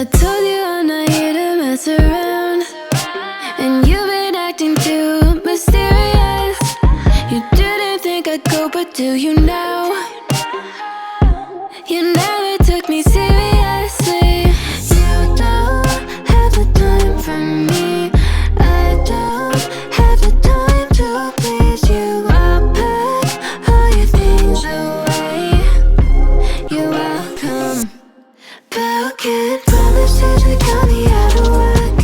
I told you I'm not here to mess around, and you've been acting too mysterious. You didn't think I'd go, but do you now? You never took me seriously. You don't have the time for me. I don't have the time to please you. I'll pack all your things away. You're welcome. Broken promises that got me out of work.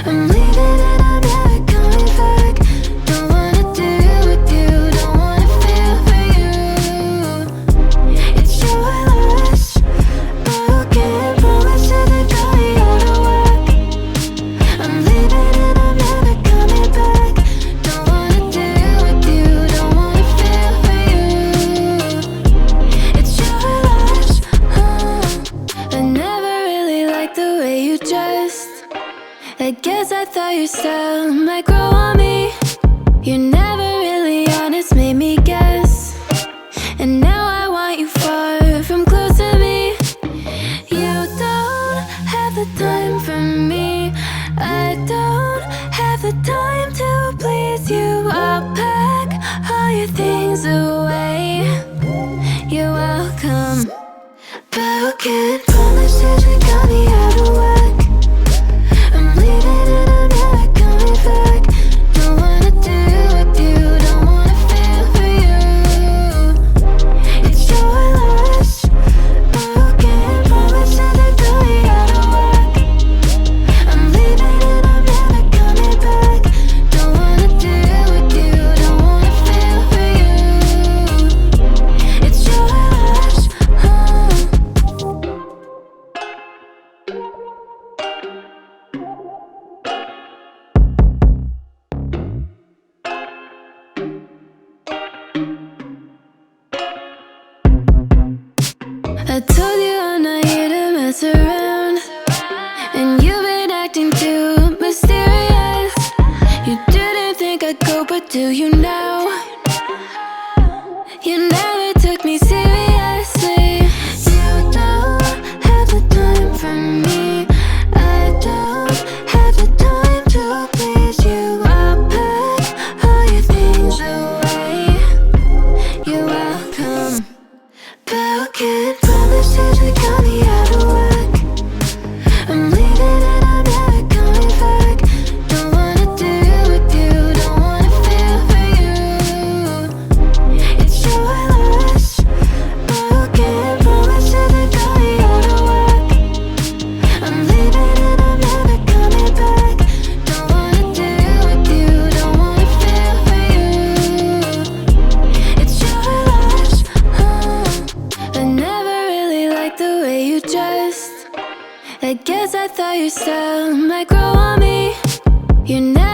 I'm leaving and I'm never coming back. Don't wanna deal with you, don't wanna feel for you. It's your loss. Broken promises that got me out of work. I'm leaving and I'm never coming back. Don't wanna deal with you, don't wanna feel for you. It's your loss. I never really liked the way you dressed. I guess I thought your style might grow on me. You're never really honest, made me guess. And now I want you far from close to me. You don't have the time for me. I don't have the time to please you. I'll pack all your things away. You're welcome. Broken promises that got me out of work. I'm leaving and I'm never coming back. Don't wanna deal with you, don't wanna feel for you. It's your loss. Broken promises that got me out of work. I'm leaving and I'm never coming back. Don't wanna deal with you, don't wanna feel for you. It's your loss. I told you I'm not here to mess around, and you've been acting too mysterious. You didn't think I'd go, but do you now? You never took me seriously. You don't have the time for me. I don't have the time to please you. I'll pack all your things away. You're welcome. Broken promises that got me out of work. I'm leaving and I'm never coming back. Don't wanna deal with you, don't wanna feel for you. It's your loss. Broken promises that got me out of work. I'm leaving and I'm never coming back. Don't wanna deal with you, don't wanna feel for you. It's your loss. I never really liked the way you dressed. I guess I thought your style might grow on me. You're never